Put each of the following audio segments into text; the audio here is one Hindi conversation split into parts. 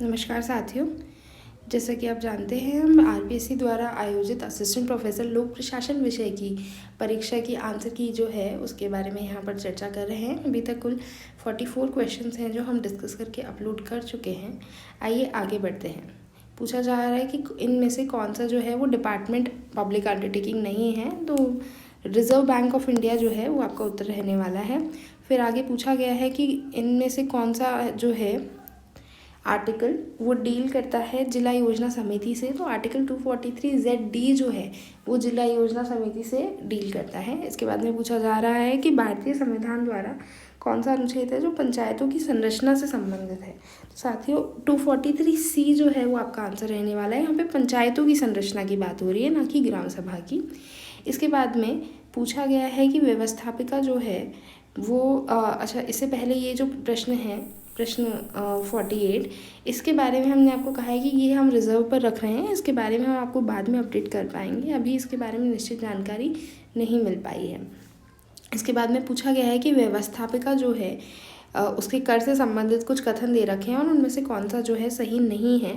नमस्कार साथियों। जैसा कि आप जानते हैं, हम आरपीएससी द्वारा आयोजित असिस्टेंट प्रोफेसर लोक प्रशासन विषय की परीक्षा की आंसर की जो है उसके बारे में यहाँ पर चर्चा कर रहे हैं। अभी तक कुल 44 क्वेश्चंस हैं जो हम डिस्कस करके अपलोड कर चुके हैं। आइए आगे बढ़ते हैं। पूछा जा रहा है कि इनमें से कौन सा जो है वो डिपार्टमेंट पब्लिक अंडरटेकिंग नहीं है, तो रिजर्व बैंक ऑफ इंडिया जो है वो आपका उत्तर रहने वाला है। फिर आगे पूछा गया है कि इनमें से कौन सा जो है आर्टिकल वो डील करता है जिला योजना समिति से, तो आर्टिकल 243ZD जो है वो जिला योजना समिति से डील करता है। इसके बाद में पूछा जा रहा है कि भारतीय संविधान द्वारा कौन सा अनुच्छेद है जो पंचायतों की संरचना से संबंधित है। तो साथियों 243C जो है वो आपका आंसर रहने वाला है। यहाँ पे पंचायतों की संरचना की बात हो रही है, ना कि ग्राम सभा की। इसके बाद में पूछा गया है कि व्यवस्थापिका जो है वो इससे पहले ये जो प्रश्न 48, इसके बारे में हमने आपको कहा है कि ये हम रिजर्व पर रख रहे हैं। इसके बारे में हम आपको बाद में अपडेट कर पाएंगे, अभी इसके बारे में निश्चित जानकारी नहीं मिल पाई है। इसके बाद में पूछा गया है कि व्यवस्थापिका जो है उसके कर से संबंधित कुछ कथन दे रखे हैं और उनमें से कौन सा जो है सही नहीं है।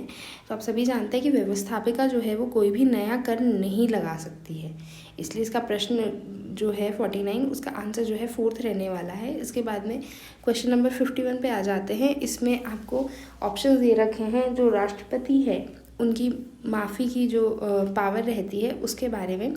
तो आप सभी जानते हैं कि व्यवस्थापिका जो है वो कोई भी नया कर नहीं लगा सकती है, इसलिए इसका प्रश्न जो है 49 उसका आंसर जो है 4th रहने वाला है। इसके बाद में क्वेश्चन नंबर 51 पे आ जाते हैं। इसमें आपको ऑप्शन दे रखे हैं, जो राष्ट्रपति है उनकी माफ़ी की जो पावर रहती है उसके बारे में।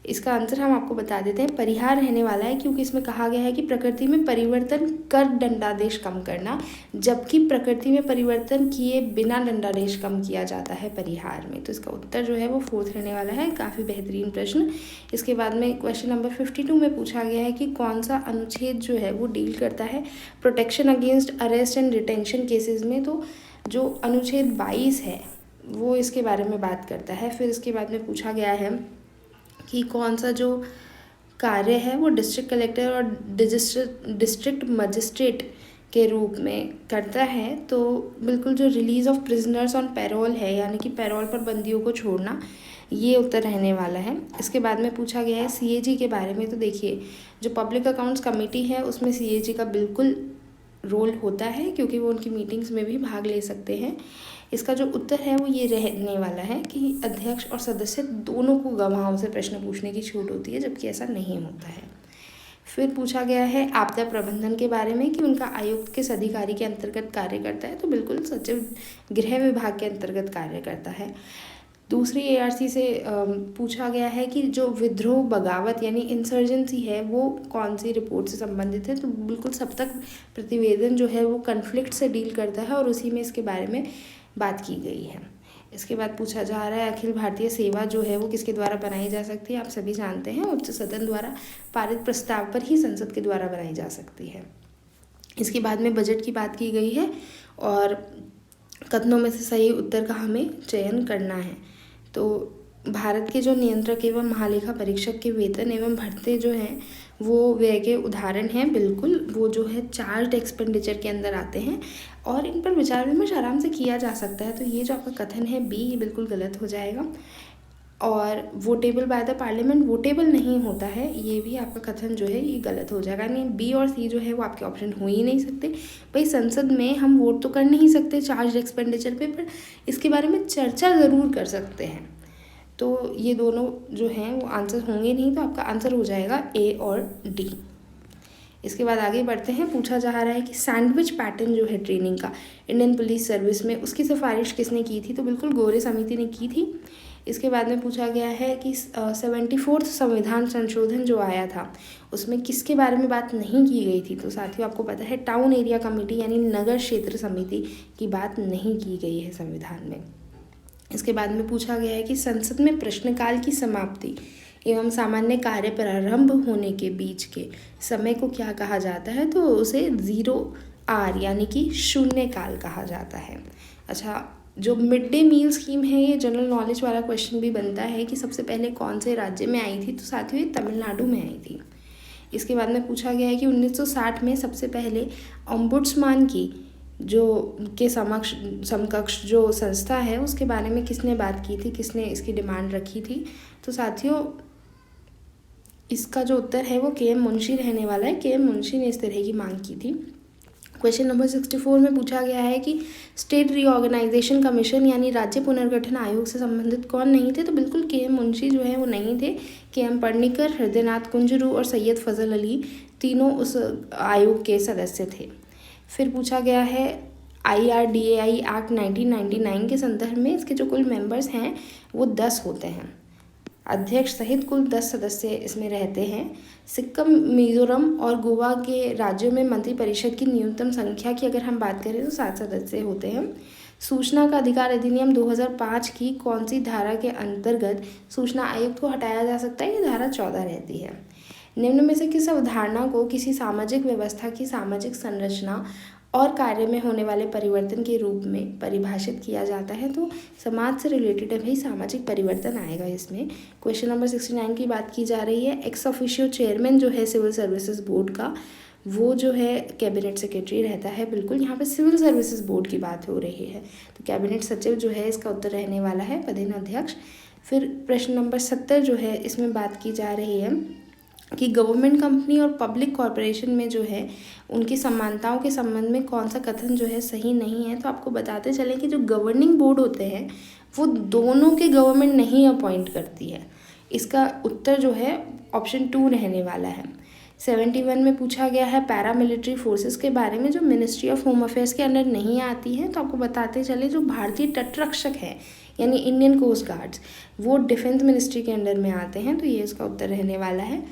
इसका आंसर हम आपको बता देते हैं, परिहार रहने वाला है, क्योंकि इसमें कहा गया है कि प्रकृति में परिवर्तन कर दंडादेश कम करना, जबकि प्रकृति में परिवर्तन किए बिना दंडादेश कम किया जाता है परिहार में। तो इसका उत्तर जो है वो 4th रहने वाला है। काफ़ी बेहतरीन प्रश्न। इसके बाद में क्वेश्चन नंबर 52 में पूछा गया है कि कौन सा अनुच्छेद जो है वो डील करता है protection against arrest and detention cases में। तो जो अनुच्छेद 22 है वो इसके बारे में बात करता है। फिर इसके बाद में पूछा गया है कि कौन सा जो कार्य है वो डिस्ट्रिक्ट कलेक्टर और डिस्ट्रिक्ट मजिस्ट्रेट के रूप में करता है। तो बिल्कुल जो release of prisoners on parole है, यानी कि पैरोल पर बंदियों को छोड़ना, ये उत्तर रहने वाला है। इसके बाद में पूछा गया है सीएजी के बारे में। तो देखिए, जो पब्लिक अकाउंट्स कमेटी है उसमें सीएजी का बिल्कुल रोल होता है, क्योंकि वो उनकी मीटिंग्स में भी भाग ले सकते हैं। इसका जो उत्तर है वो ये रहने वाला है कि अध्यक्ष और सदस्य दोनों को गवाहों से प्रश्न पूछने की छूट होती है, जबकि ऐसा नहीं होता है। फिर पूछा गया है आपदा प्रबंधन के बारे में कि उनका आयुक्त किस अधिकारी के अंतर्गत कार्य करता है। तो बिल्कुल सचिव गृह विभाग के अंतर्गत कार्य करता है। दूसरी एआरसी से पूछा गया है कि जो विद्रोह बगावत यानी इंसर्जेंसी है वो कौन सी रिपोर्ट से संबंधित है। तो बिल्कुल सप्तक प्रतिवेदन जो है वो कन्फ्लिक्ट से डील करता है और उसी में इसके बारे में बात की गई है। इसके बाद पूछा जा रहा है अखिल भारतीय सेवा जो है वो किसके द्वारा बनाई जा सकती है। आप सभी जानते हैं, उच्च सदन द्वारा पारित प्रस्ताव पर ही संसद के द्वारा बनाई जा सकती है। इसके बाद में बजट की बात की गई है और कथनों में से सही उत्तर का हमें चयन करना है। तो भारत के जो नियंत्रक एवं महालेखा परीक्षक के वेतन एवं भत्ते जो हैं वो व्यय के उदाहरण हैं। बिल्कुल वो जो है चार्ज एक्सपेंडिचर के अंदर आते हैं और इन पर विचार विमर्श आराम से किया जा सकता है। तो ये जो आपका कथन है बी, ये बिल्कुल गलत हो जाएगा। और votable by the parliament votable नहीं होता है, ये भी आपका कथन जो है ये गलत हो जाएगा। यानी बी और सी जो है वो आपके ऑप्शन हो ही नहीं सकते। भाई संसद में हम वोट तो कर नहीं सकते चार्ज एक्सपेंडिचर पे, पर इसके बारे में चर्चा ज़रूर कर सकते हैं। तो ये दोनों जो हैं वो आंसर होंगे नहीं, तो आपका आंसर हो जाएगा ए और डी। इसके बाद आगे बढ़ते हैं। पूछा जा रहा है कि सैंडविच पैटर्न जो है ट्रेनिंग का इंडियन पुलिस सर्विस में, उसकी सिफारिश किसने की थी। तो बिल्कुल गोरे समिति ने की थी। इसके बाद में पूछा गया है कि 74th संविधान संशोधन जो आया था उसमें किसके बारे में बात नहीं की गई थी। तो साथियों आपको पता है टाउन एरिया कमेटी यानी नगर क्षेत्र समिति की बात नहीं की गई है संविधान में। इसके बाद में पूछा गया है कि संसद में प्रश्नकाल की समाप्ति एवं सामान्य कार्य प्रारंभ होने के बीच के समय को क्या कहा जाता है। तो उसे 0R यानी कि शून्य काल कहा जाता है। अच्छा, जो मिड डे मील स्कीम है ये जनरल नॉलेज वाला क्वेश्चन भी बनता है कि सबसे पहले कौन से राज्य में आई थी। तो साथियों ये तमिलनाडु में आई थी। इसके बाद में पूछा गया है कि 1960 में सबसे पहले ओम्बुड्समैन की जो के समकक्ष जो संस्था है उसके बारे में किसने बात की थी, किसने इसकी डिमांड रखी थी। तो साथियों इसका जो उत्तर है वो के एम मुंशी रहने वाला है। के एम मुंशी ने इस तरह की मांग की थी। क्वेश्चन नंबर 64 में पूछा गया है कि स्टेट रीऑर्गेनाइजेशन कमीशन यानी राज्य पुनर्गठन आयोग से संबंधित कौन नहीं थे। तो बिल्कुल के.एम. मुंशी जो है वो नहीं थे। के.एम. पडनिकर, हृदयनाथ कुंजरू और सैयद फजल अली तीनों उस आयोग के सदस्य थे। फिर पूछा गया है IRDAI एक्ट 1999 के संदर्भ में इसके जो कुल मेंबर्स हैं वो 10 होते हैं। अध्यक्ष सहित कुल 10 सदस्य इसमें रहते हैं। सिक्किम, मिजोरम और गोवा के राज्यों में मंत्रिपरिषद की न्यूनतम संख्या की अगर हम बात करें तो 7 सदस्य होते हैं। सूचना का अधिकार अधिनियम 2005 की कौन सी धारा के अंतर्गत सूचना आयुक्त को हटाया जा सकता है? ये धारा 14 रहती है। निम्न में से किस अवधारणा को किसी सामाजिक व्यवस्था की सामाजिक संरचना और कार्य में होने वाले परिवर्तन के रूप में परिभाषित किया जाता है? तो समाज से रिलेटेड है भाई, सामाजिक परिवर्तन आएगा इसमें। क्वेश्चन नंबर 69 की बात की जा रही है। एक्स ऑफिशियो चेयरमैन जो है सिविल सर्विसेज बोर्ड का, वो जो है कैबिनेट सेक्रेटरी रहता है। बिल्कुल यहाँ पे सिविल सर्विसेज बोर्ड की बात हो रही है, तो कैबिनेट सचिव जो है इसका उत्तर रहने वाला है पदेन अध्यक्ष। फिर प्रश्न नंबर 70 जो है इसमें बात की जा रही है कि गवर्नमेंट कंपनी और पब्लिक कॉरपोरेशन में जो है उनकी समानताओं के संबंध में कौन सा कथन जो है सही नहीं है। तो आपको बताते चलें कि जो गवर्निंग बोर्ड होते हैं वो दोनों के गवर्नमेंट नहीं अपॉइंट करती है। इसका उत्तर जो है ऑप्शन 2 रहने वाला है। 71 में पूछा गया है पैरामिलिट्री फोर्सेस के बारे में जो मिनिस्ट्री ऑफ होम अफेयर्स के अंडर नहीं आती है। तो आपको बताते चले जो भारतीय तटरक्षक है यानी इंडियन कोस्ट गार्ड्स वो डिफेंस मिनिस्ट्री के अंडर में आते हैं। तो ये इसका उत्तर रहने वाला है।